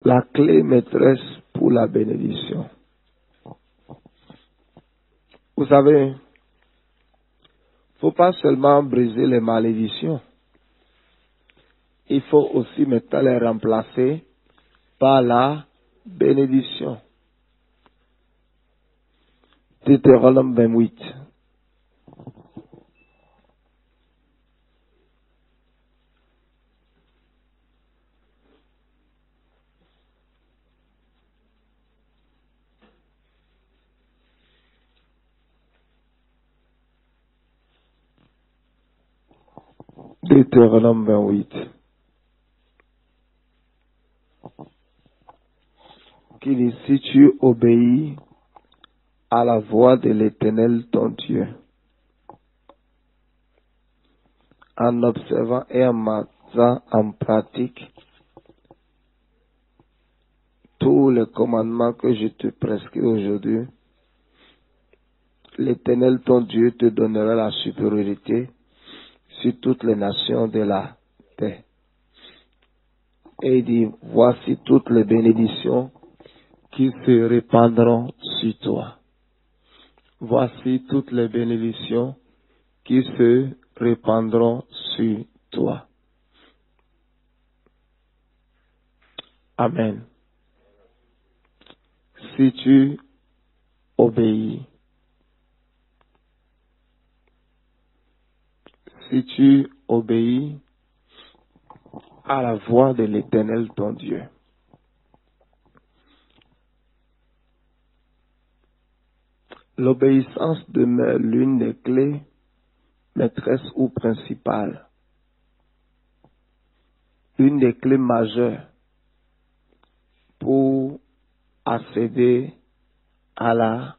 La clé maîtresse pour la bénédiction. Vous savez, il ne faut pas seulement briser les malédictions. Il faut aussi maintenant les remplacer par la bénédiction. Deutéronome 28. Deutéronome 28. Qui dit, si tu obéis à la voix de l'Éternel ton Dieu, en observant et en mettant en pratique tous les commandements que je te prescris aujourd'hui, l'Éternel ton Dieu te donnera la supériorité sur toutes les nations de la terre. Et il dit, voici toutes les bénédictions qui se répandront sur toi. Voici toutes les bénédictions qui se répandront sur toi. Amen. Si tu obéis, à la voix de l'Éternel ton Dieu. L'obéissance demeure l'une des clés maîtresses ou principales, une des clés majeures pour accéder à la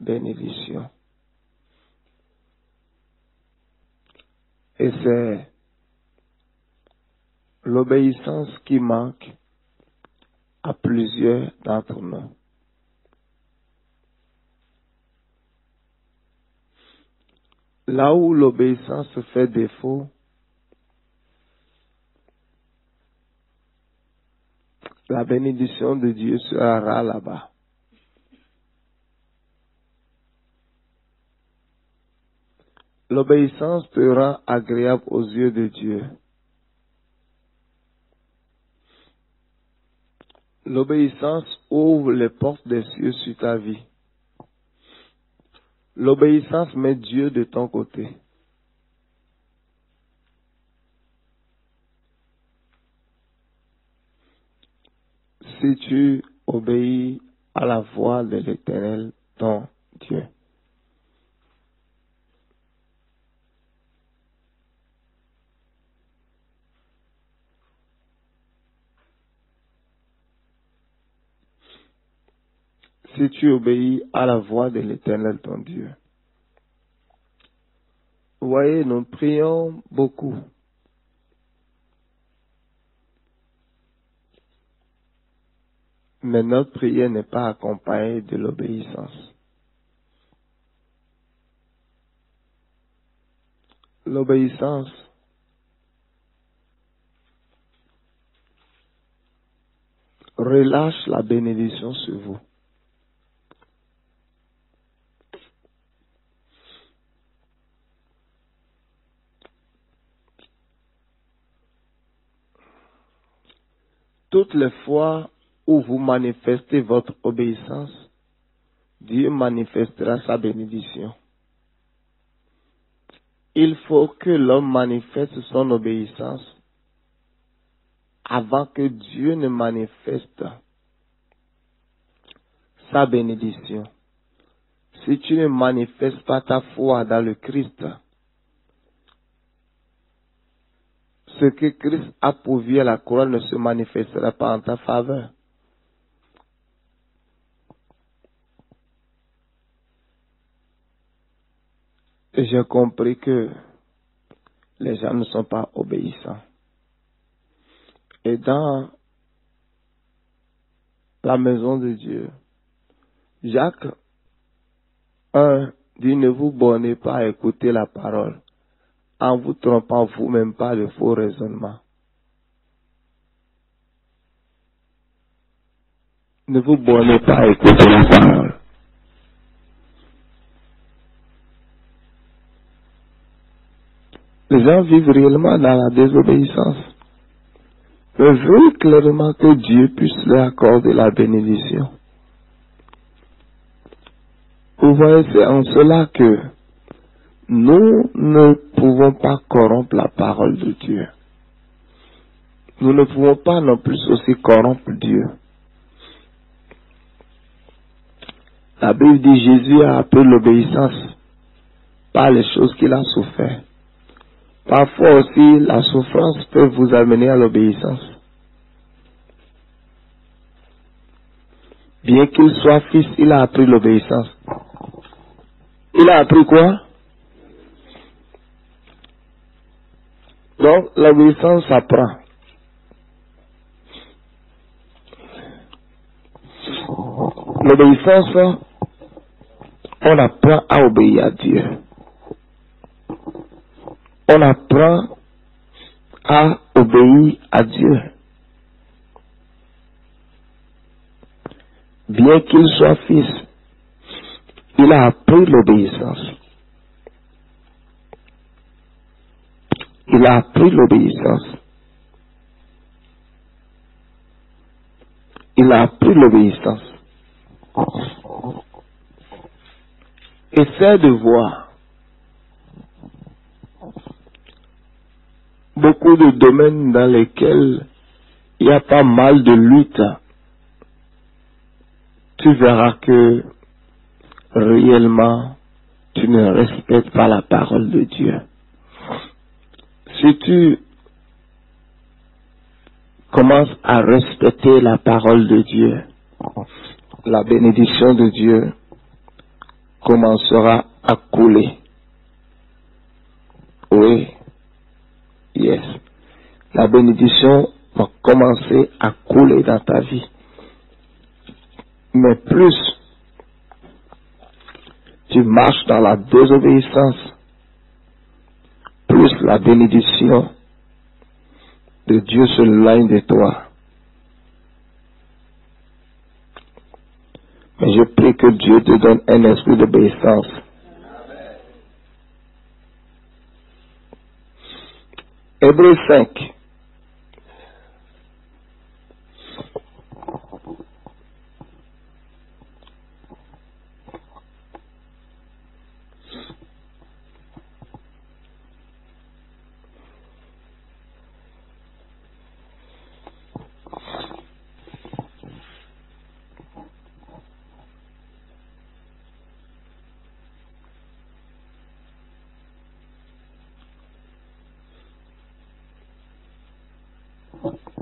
bénédiction. Et c'est l'obéissance qui manque à plusieurs d'entre nous. Là où l'obéissance fait défaut, la bénédiction de Dieu sera rare là-bas. L'obéissance te rend agréable aux yeux de Dieu. L'obéissance ouvre les portes des cieux sur ta vie. L'obéissance met Dieu de ton côté. Si tu obéis à la voix de l'Éternel, ton Dieu. Si tu obéis à la voix de l'Éternel, ton Dieu. Vous voyez, nous prions beaucoup. Mais notre prière n'est pas accompagnée de l'obéissance. L'obéissance relâche la bénédiction sur vous. Toutes les fois où vous manifestez votre obéissance, Dieu manifestera sa bénédiction. Il faut que l'homme manifeste son obéissance avant que Dieu ne manifeste sa bénédiction. Si tu ne manifestes pas ta foi dans le Christ, ce que Christ a pourvu à la croix ne se manifestera pas en ta faveur. Et j'ai compris que les gens ne sont pas obéissants. Et dans la maison de Dieu, Jacques 1 dit, ne vous bornez pas à écouter la parole, en vous trompant vous-même par de faux raisonnements. Ne vous bornez pas à écouter la parole. Les gens vivent réellement dans la désobéissance. Mais veulent clairement que Dieu puisse leur accorder la bénédiction. Vous voyez, c'est en cela que nous ne pouvons pas corrompre la parole de Dieu. Nous ne pouvons pas non plus aussi corrompre Dieu. La Bible dit Jésus a appris l'obéissance par les choses qu'il a souffert. Parfois aussi, la souffrance peut vous amener à l'obéissance. Bien qu'il soit fils, il a appris l'obéissance. Il a appris quoi? Donc, l'obéissance s'apprend. L'obéissance, on apprend à obéir à Dieu. On apprend à obéir à Dieu. Bien qu'il soit fils, il a appris l'obéissance. Il a appris l'obéissance. Il a appris l'obéissance. Essaie de voir beaucoup de domaines dans lesquels il y a pas mal de lutte. Tu verras que réellement tu ne respectes pas la parole de Dieu. Si tu commences à respecter la parole de Dieu, la bénédiction de Dieu commencera à couler. Oui. Yes. La bénédiction va commencer à couler dans ta vie. Mais plus tu marches dans la désobéissance, plus la bénédiction de Dieu s'éloigne de toi. Mais je prie que Dieu te donne un esprit d'obéissance. Hébreux 5.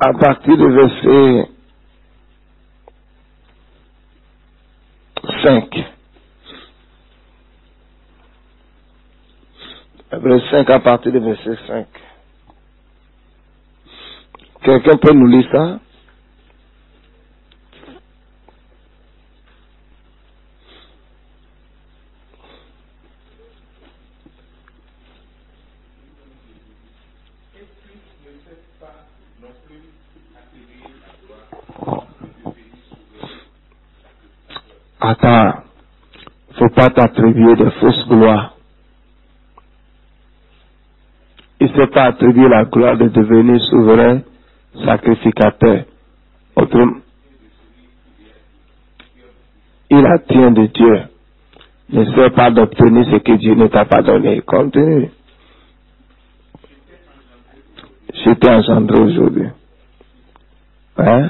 À partir du verset 5. Hébreux 5 à partir du verset 5. Quelqu'un peut nous lire ça? Attends, faut pas t'attribuer de fausses gloires. Il ne s'est pas attribué la gloire de devenir souverain sacrificateur. Autrement, il attend de Dieu. Ne sait pas d'obtenir ce que Dieu ne t'a pas donné. Continue. Je t'ai engendré aujourd'hui. Hein?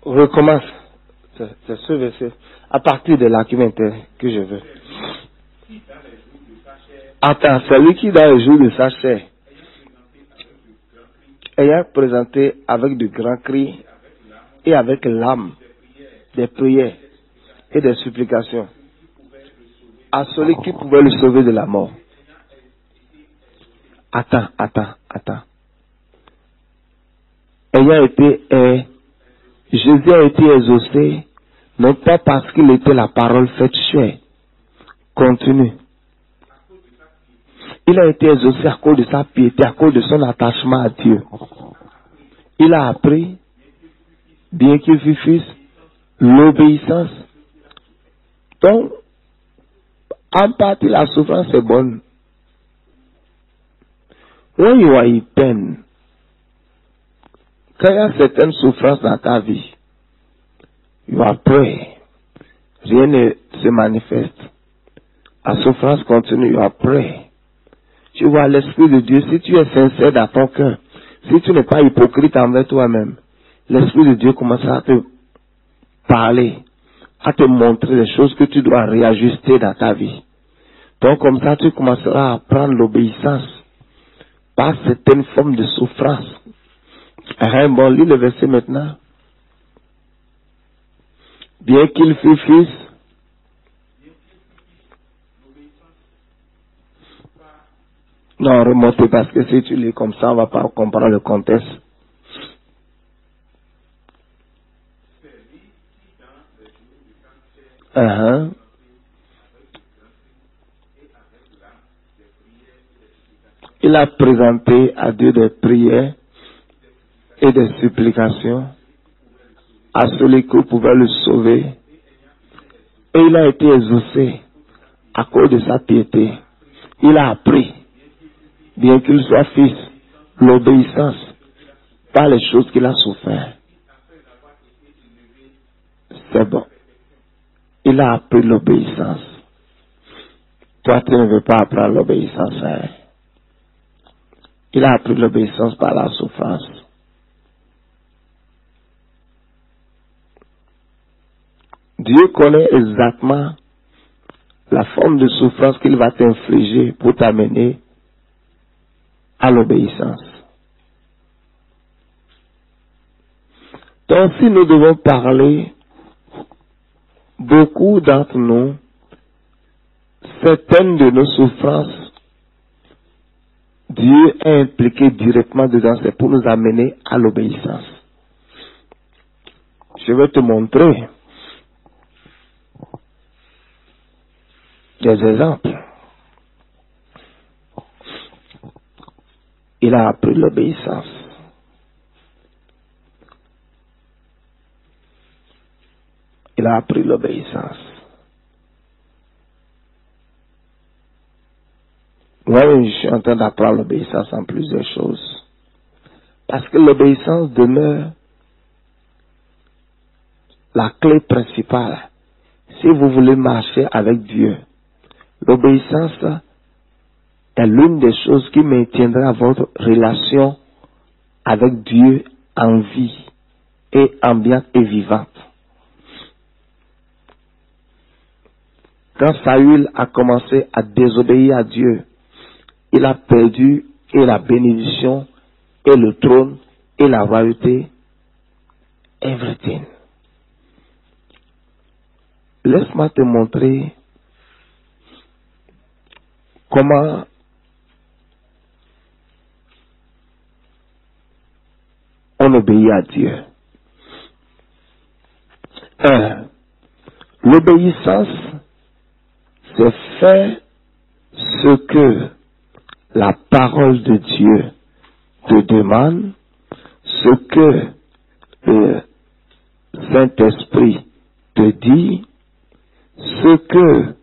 Recommence. C'est ce verset. À partir de là qui m'intéresse, que je veux. Attends, celui qui dans le jour de sa chair, ayant présenté avec de grands cris et avec l'âme des prières et des supplications à celui qui pouvait le sauver de la mort. Attends. Jésus a été exaucé, non pas parce qu'il était la parole faite chair. Continue. Il a été exaucé à cause de sa piété, à cause de son attachement à Dieu. Il a appris, bien qu'il fût fils, l'obéissance. Donc, en partie, la souffrance est bonne. When you are in pain, quand il y a certaines souffrances dans ta vie, you are praying. Rien ne se manifeste. La souffrance continue, you are praying. Tu vois l'Esprit de Dieu, si tu es sincère dans ton cœur, si tu n'es pas hypocrite envers toi-même, l'Esprit de Dieu commencera à te parler, à te montrer les choses que tu dois réajuster dans ta vie. Donc comme ça, tu commenceras à prendre l'obéissance par certaines formes de souffrance. Bon, lis le verset maintenant. Bien qu'il fût fils, non, remontez parce que si tu lis comme ça, on ne va pas comprendre le contexte. Il a présenté à Dieu des prières et des supplications à celui qui pouvait le sauver. Et il a été exaucé à cause de sa piété. Il a appris, bien qu'il soit fils, l'obéissance par les choses qu'il a souffert. C'est bon. Il a appris l'obéissance. Toi, tu ne veux pas apprendre l'obéissance. Hein? Il a appris l'obéissance par la souffrance. Dieu connaît exactement la forme de souffrance qu'il va t'infliger pour t'amener à l'obéissance. Donc si nous devons parler, beaucoup d'entre nous, certaines de nos souffrances, Dieu est impliqué directement dedans, c'est pour nous amener à l'obéissance. Je vais te montrer des exemples. Il a appris l'obéissance. Il a appris l'obéissance. Moi, je suis en train d'apprendre l'obéissance en plusieurs choses. Parce que l'obéissance demeure la clé principale. Si vous voulez marcher avec Dieu, l'obéissance est l'une des choses qui maintiendra votre relation avec Dieu en vie et ambiante et vivante. Quand Saül a commencé à désobéir à Dieu, il a perdu et la bénédiction et le trône et la royauté, everything. Laisse-moi te montrer comment on obéit à Dieu. L'obéissance, c'est faire ce que la parole de Dieu te demande, ce que le Saint-Esprit te dit, ce que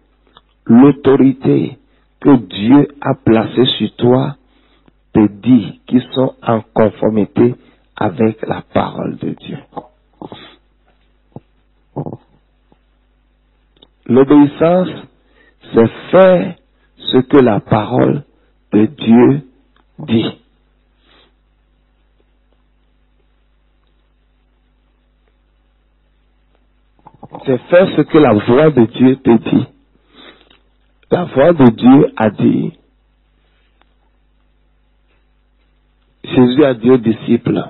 l'autorité que Dieu a placée sur toi te dit, qui sont en conformité avec la parole de Dieu. L'obéissance, c'est faire ce que la parole de Dieu dit. C'est faire ce que la voix de Dieu te dit. La voix de Dieu a dit, Jésus a dit aux disciples,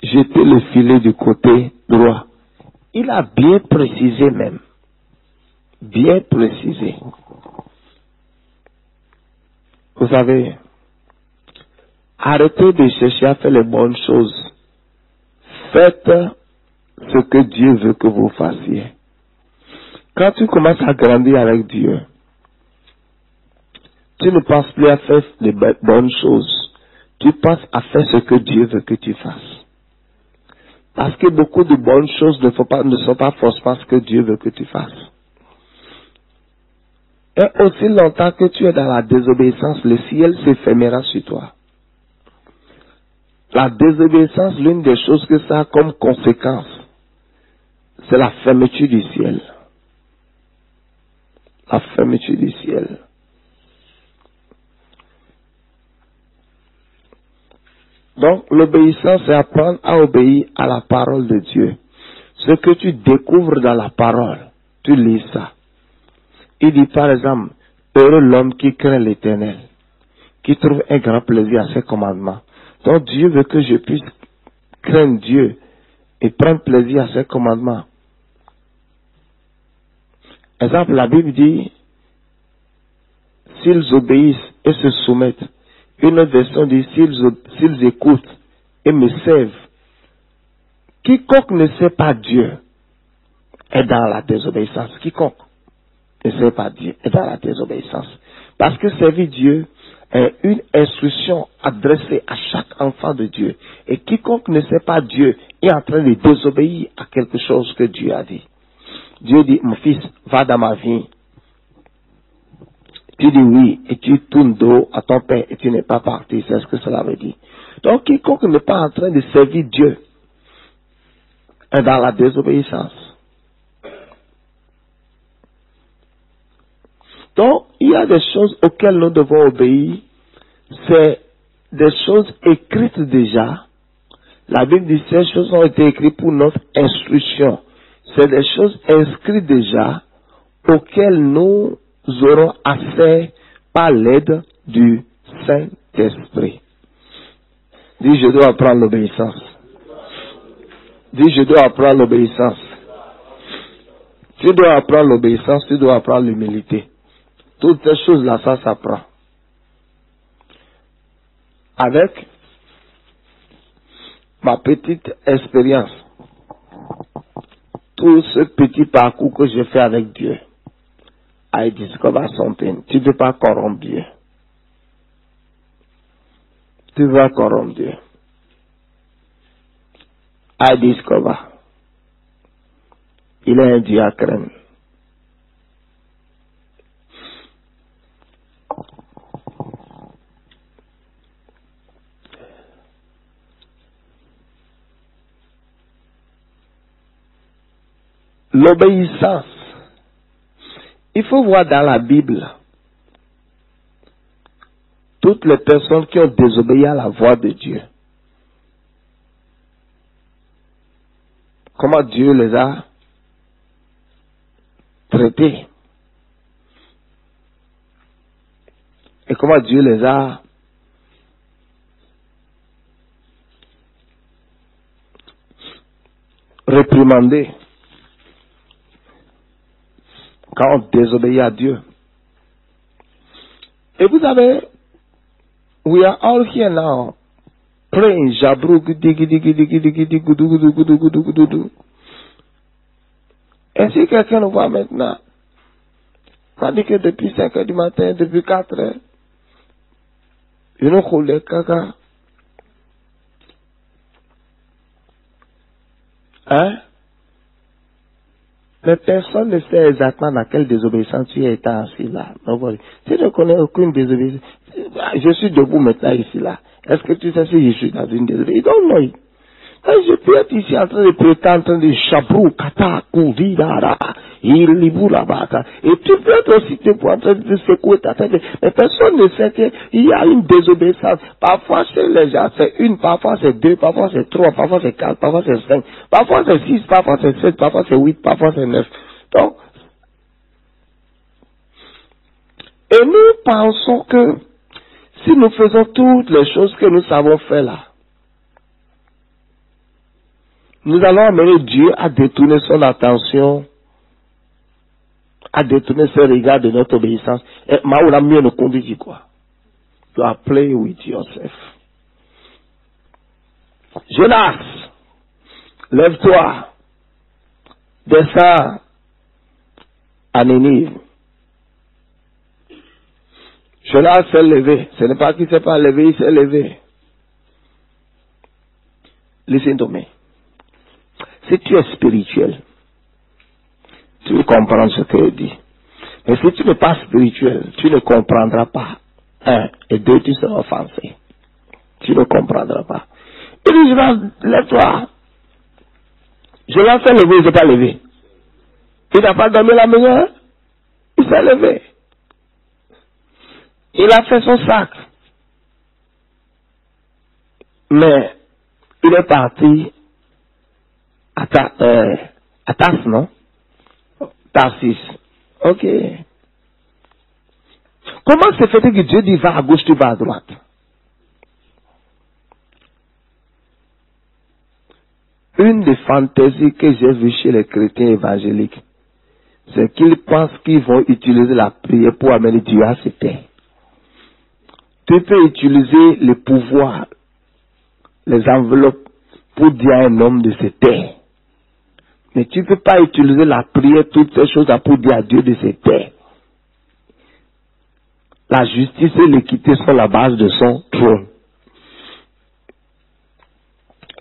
jetez le filet du côté droit. il a bien précisé même. Bien précisé. Vous savez, arrêtez de chercher à faire les bonnes choses. Faites ce que Dieu veut que vous fassiez. Quand tu commences à grandir avec Dieu, tu ne penses plus à faire les bonnes choses. Tu penses à faire ce que Dieu veut que tu fasses. Parce que beaucoup de bonnes choses ne sont pas forcément ce que Dieu veut que tu fasses. Et aussi longtemps que tu es dans la désobéissance, le ciel se fermera sur toi. La désobéissance, l'une des choses que ça a comme conséquence, c'est la fermeture du ciel. La fermeture du ciel. Donc, l'obéissance, c'est apprendre à obéir à la parole de Dieu. Ce que tu découvres dans la parole, tu lis ça. Il dit par exemple, heureux l'homme qui craint l'Éternel, qui trouve un grand plaisir à ses commandements. Donc Dieu veut que je puisse craindre Dieu et prendre plaisir à ses commandements. Exemple, la Bible dit, s'ils obéissent et se soumettent. Une autre version dit, s'ils écoutent et me servent. Quiconque ne sait pas Dieu est dans la désobéissance. Quiconque ne sait pas Dieu est dans la désobéissance. Parce que servir Dieu est une instruction adressée à chaque enfant de Dieu. Et quiconque ne sait pas Dieu est en train de désobéir à quelque chose que Dieu a dit. Dieu dit, mon fils, va dans ma vie. Tu dis oui et tu tournes dos à ton père et tu n'es pas parti. C'est ce que cela veut dire. Donc quiconque n'est pas en train de servir Dieu est dans la désobéissance. Donc il y a des choses auxquelles nous devons obéir. C'est des choses écrites déjà. La Bible dit que ces choses ont été écrites pour notre instruction. C'est des choses inscrites déjà auxquelles nous aurons affaire par l'aide du Saint-Esprit. Dis, je dois apprendre l'obéissance. Dis, je dois apprendre l'obéissance. Tu dois apprendre l'obéissance, tu dois apprendre l'humilité. Toutes ces choses-là, ça s'apprend. Avec ma petite expérience, tout ce petit parcours que j'ai fait avec Dieu, I discover something. Tu ne peux pas corrompre Dieu. Tu vas corrompre Dieu. I discover. Il est un Dieu à craindre. L'obéissance. Il faut voir dans la Bible toutes les personnes qui ont désobéi à la voix de Dieu. Comment Dieu les a traités. Et comment Dieu les a réprimandés. Quand on désobéit à Dieu. Et vous avez, we are all here now, praying, jabrou, gudi, gudi, gudi, gudi, gudi, gudu, gudu, gudu, gudu, gudu, gudu. Et si quelqu'un nous voit maintenant, on dit que depuis 5 heures du matin, depuis 4 heures, je ne roule caca. Hein? Mais personne ne sait exactement dans quelle désobéissance tu es assis là. Tu ne connais aucune désobéissance. Je suis debout maintenant ici là. Est-ce que tu sais si je suis dans une désobéissance? Don't know it. Je peux être ici en train de prêter, en train de chabrou, kata, kouvi, dara, il libou là-bas. Et tu peux être aussi en train de secouer ta tête. Mais personne ne sait qu'il y a une désobéissance. Parfois chez les gens c'est une, parfois c'est 2, parfois c'est 3, parfois c'est 4, parfois c'est 5, parfois c'est 6, parfois c'est 7, parfois c'est 8, parfois c'est 9. Donc, et nous pensons que si nous faisons toutes les choses que nous savons faire là, Nous allons amener Dieu à détourner son attention, à détourner ses regards de notre obéissance. Et Maoula mieux nous conduit quoi? You are playing with yourself. Jonas, lève-toi, descends à Nénive. Jonas s'est levé. Ce n'est pas qu'il ne s'est pas levé, il s'est levé. Listen to me. Si tu es spirituel, tu veux comprendre ce que je dis. Mais si tu n'es pas spirituel, tu ne comprendras pas. Un, et deux, tu seras offensé. Tu ne comprendras pas. Il dit, lève-toi. Je l'ai fait lever, il ne s'est pas levé. Il n'a pas dormi la meilleure. Il s'est levé. Il a fait son sac. Mais, il est parti à Tas, non? Tarsis. Ok. Comment se fait-il que Dieu dit va à gauche, tu vas à droite? Une des fantaisies que j'ai vues chez les chrétiens évangéliques, c'est qu'ils pensent qu'ils vont utiliser la prière pour amener Dieu à se taire. Tu peux utiliser le pouvoir, les enveloppes, pour dire à un homme de se taire. Mais tu ne peux pas utiliser la prière, toutes ces choses-là, pour dire à Dieu de se taire. La justice et l'équité sont la base de son trône.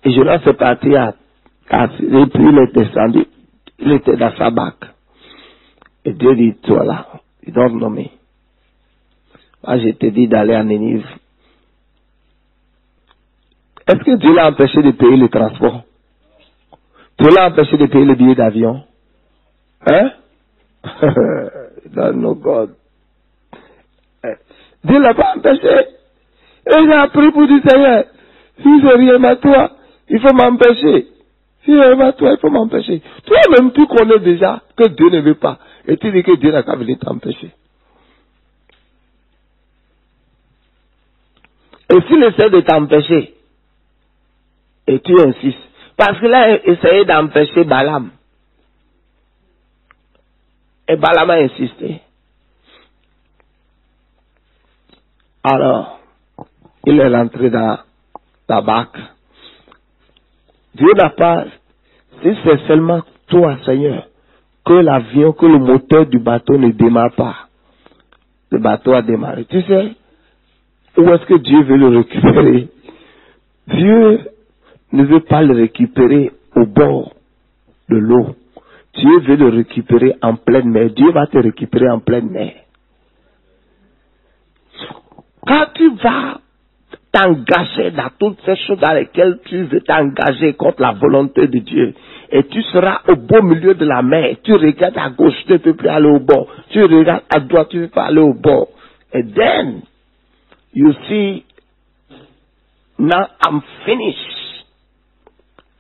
Et Jonas est parti et puis il est descendu. Il était dans sa barque. Et Dieu dit, toi là, you don't know me. Moi, je t'ai dit d'aller à Nénive. Est-ce que Dieu l'a empêché de payer le transport? Dieu l'a empêché de payer le billet d'avion? Hein? No God. Dieu l'a pas empêché. Et il a pris pour dire, Seigneur, si je rien à toi, il faut m'empêcher. Si je rien à toi, il faut m'empêcher. Toi-même, tu connais déjà que Dieu ne veut pas. Et tu dis que Dieu n'a qu'à venir t'empêcher. Et s'il essaie de t'empêcher, et tu insistes, parce qu'il a essayé d'empêcher Balaam. Et Balaam a insisté. Alors, il est rentré dans la barque. Dieu n'a pas, si c'est seulement toi, Seigneur, que l'avion, que le moteur du bateau ne démarre pas, le bateau a démarré. Tu sais, où est-ce que Dieu veut le récupérer? Dieu ne veut pas le récupérer au bord de l'eau. Dieu veut le récupérer en pleine mer. Dieu va te récupérer en pleine mer. Quand tu vas t'engager dans toutes ces choses dans lesquelles tu veux t'engager contre la volonté de Dieu, et tu seras au beau milieu de la mer, tu regardes à gauche, tu ne peux plus aller au bord, tu regardes à droite, tu ne peux pas aller au bord. Et then, you see, now I'm finished.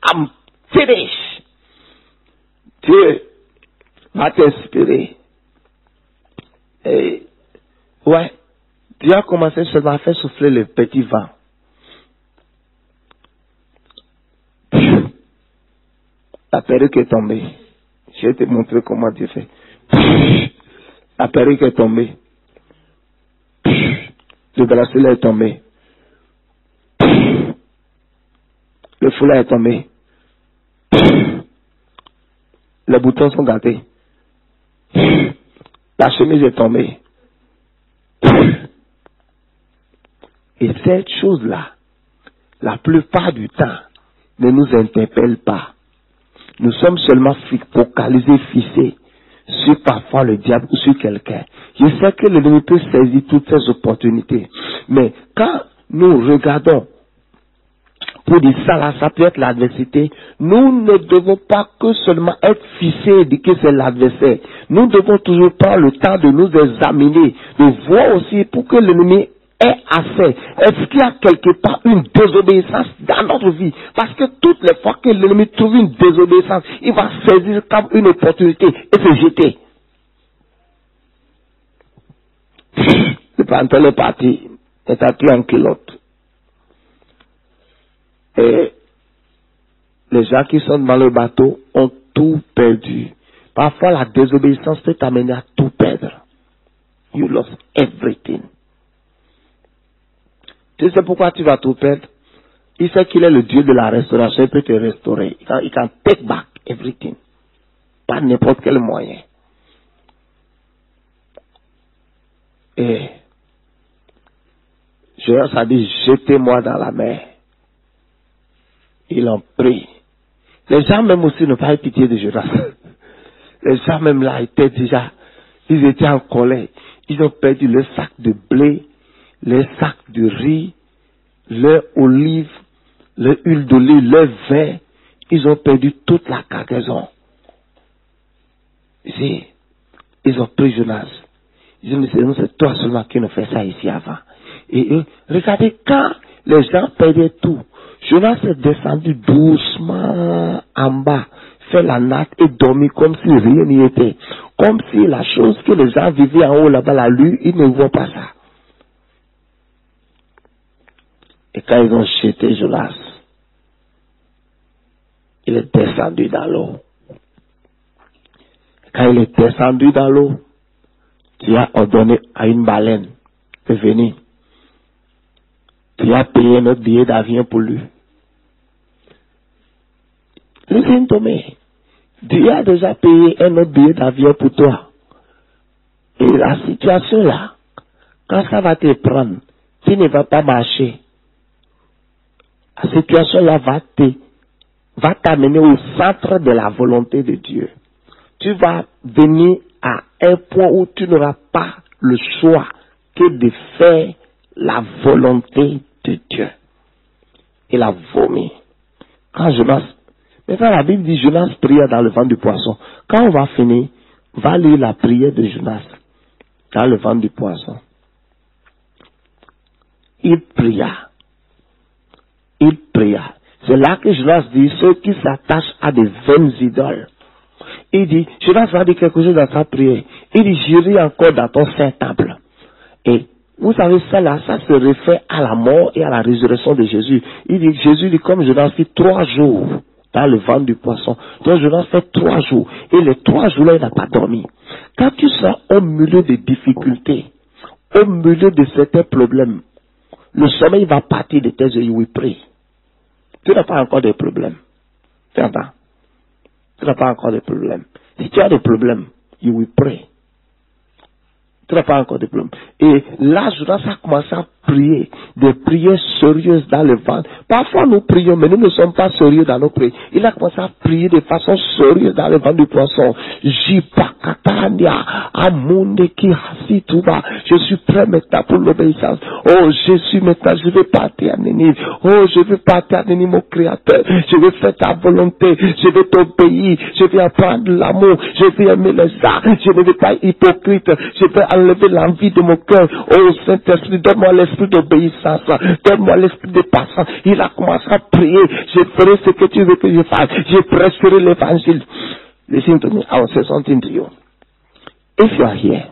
I'm finished. Dieu va t'inspirer. Et, ouais, Dieu a commencé seulement à faire souffler le petit vent. La perruque est tombée. Je vais te montrer comment Dieu fait. La perruque est tombée. Le bracelet est tombé. Le foulard est tombé. Les boutons sont gâtés. La chemise est tombée. Et cette chose-là, la plupart du temps, ne nous interpelle pas. Nous sommes seulement focalisés, fixés sur parfois le diable ou sur quelqu'un. Je sais que l'ennemi peut saisir toutes ces opportunités. Mais quand nous regardons pour dire ça là, ça peut être l'adversité, nous ne devons pas que seulement être fixés et dire que c'est l'adversaire. Nous devons toujours prendre le temps de nous examiner, de voir aussi pour que l'ennemi ait assez. Est-ce qu'il y a quelque part une désobéissance dans notre vie? Parce que toutes les fois que l'ennemi trouve une désobéissance, il va saisir comme une opportunité et se jeter. Le pantalon est parti, est appelé en culotte. Et les gens qui sont dans le bateau ont tout perdu. Parfois, la désobéissance peut t'amener à tout perdre. You lost everything. Tu sais pourquoi tu vas tout perdre? Il sait qu'il est le Dieu de la restauration, il peut te restaurer. Il can take back everything. Par n'importe quel moyen. Et Jonas a dit, jetez-moi dans la mer. Ils ont pris. Les gens même aussi n'ont pas eu pitié de Jonas. Les gens même là étaient déjà, ils étaient en colère. Ils ont perdu le sac de blé, les sacs de riz, leur olive, leur huile d'olive, leur vin. Ils ont perdu toute la cargaison. Ils ont pris Jonas. Ils ont dit, c'est toi seulement qui nous fait ça ici avant. Et eux, regardez, quand les gens perdaient tout, Jonas est descendu doucement en bas, fait la natte et dormi comme si rien n'y était. Comme si la chose que les gens vivaient en haut là-bas, la lune, ils ne voient pas ça. Et quand ils ont jeté Jonas, il est descendu dans l'eau. Quand il est descendu dans l'eau, tu as ordonné à une baleine de venir. Tu as payé notre billet d'avion pour lui. Listen to me. Dieu a déjà payé un autre billet d'avion pour toi. Et la situation là, quand ça va te prendre, tu ne vas pas marcher. La situation là va t'amener au centre de la volonté de Dieu. Tu vas venir à un point où tu n'auras pas le choix que de faire la volonté de Dieu. Il a vomi. Quand Jonas, maintenant la Bible dit Jonas pria dans le ventre du poisson. Quand on va finir, va lire la prière de Jonas dans le ventre du poisson. Il pria. Il pria. C'est là que Jonas dit ceux qui s'attachent à des vaines idoles. Il dit, Jonas va dire quelque chose dans sa prière. Il dit, j'irai encore dans ton saint temple. Et vous savez, ça là, ça se réfère à la mort et à la résurrection de Jésus. Il dit, Jésus dit, comme Jonas fait 3 jours dans le ventre du poisson. Donc Jonas fait 3 jours. Et les 3 jours là, il n'a pas dormi. Quand tu seras au milieu des difficultés, au milieu de certains problèmes, le sommeil va partir de tes yeux, you will pray. Tu n'as pas encore de problèmes. Tu entends? Tu n'as pas encore de problèmes. Si tu as des problèmes, you will pray. Tu n'as pas encore de problème. Et là, Jonas a commencé à prier, des prières sérieuses dans le ventre. Parfois, nous prions, mais nous ne sommes pas sérieux dans nos prières. Il a commencé à prier de façon sérieuse dans le ventre du poisson. Jipakatania, Amunde ki hasituba. Je suis prêt maintenant pour l'obéissance. Oh, Jésus, maintenant, je vais partir à Ninive. Oh, je vais partir à Ninive, mon Créateur. Je vais faire ta volonté. Je vais t'obéir. Je vais apprendre l'amour. Je vais aimer les arts. Je ne vais pas être hypocrite. Je vais enlever l'envie de mon cœur. Oh Saint-Esprit, donne-moi l'esprit d'obéissance. Donne-moi l'esprit de patience. Il a commencé à prier. Je ferai ce que tu veux que je fasse. Je prêcherai l'évangile. Listen to me. I will say something to you. If you are here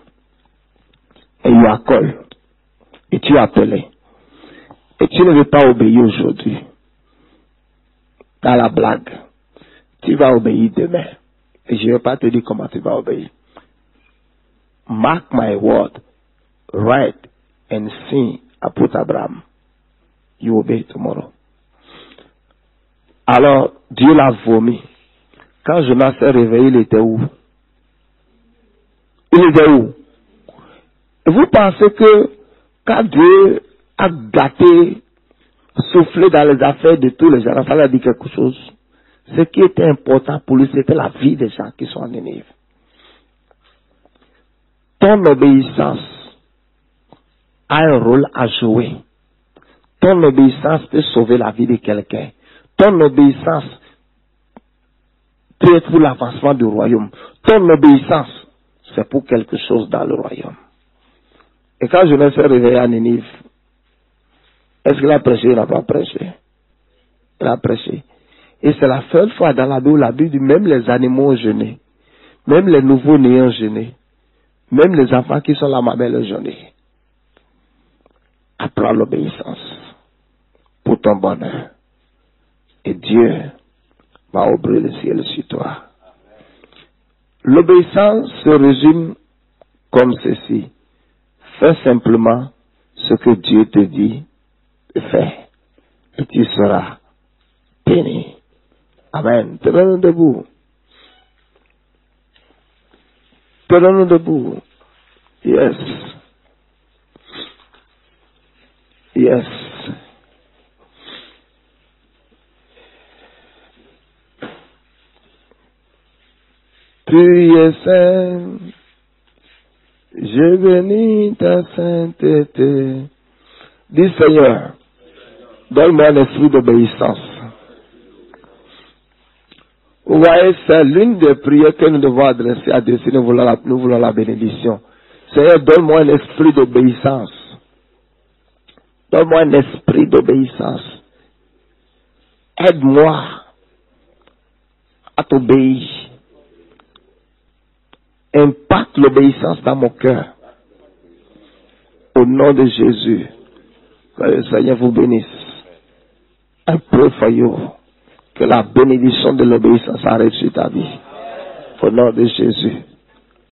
and you are called et tu es appelé et tu ne veux pas obéir aujourd'hui, dans la blague, tu vas obéir demain. Et je ne vais pas te dire comment tu vas obéir. Mark my word, write and sing about Abraham. You obey tomorrow. Alors, Dieu l'a vomi. Quand Jonas s'est réveillé, il était où? Il était où? Vous pensez que quand Dieu a gâté, soufflé dans les affaires de tous les gens, il fallait dire quelque chose? Ce qui était important pour lui, c'était la vie des gens qui sont en Ninive. Ton obéissance a un rôle à jouer. Ton obéissance peut sauver la vie de quelqu'un. Ton obéissance peut être pour l'avancement du royaume. Ton obéissance, c'est pour quelque chose dans le royaume. Et quand je me suis réveillé à Ninive, est-ce qu'il a prêché? Il n'a pas prêché. Il a prêché. Et c'est la seule fois dans la Bible dit même les animaux ont jeûné. Même les nouveaux-nés ont jeûné. Même les enfants qui sont la mamelle ont jeûné. Apprends l'obéissance pour ton bonheur. Et Dieu va ouvrir le ciel sur toi. L'obéissance se résume comme ceci. Fais simplement ce que Dieu te dit de faire et tu seras béni. Amen. Tenons-nous debout. Tenons-nous debout. Yes. Yes. Tu es saint, je bénis ta sainteté. Dis Seigneur, donne-moi un esprit d'obéissance. Vous voyez, c'est l'une des prières que nous devons adresser à Dieu si nous voulons la bénédiction. Seigneur, donne-moi un esprit d'obéissance. Donne-moi un esprit d'obéissance. Aide-moi à t'obéir. Impacte l'obéissance dans mon cœur. Au nom de Jésus. Que le Seigneur vous bénisse. I pray for you. Que la bénédiction de l'obéissance arrive sur ta vie. Au nom de Jésus.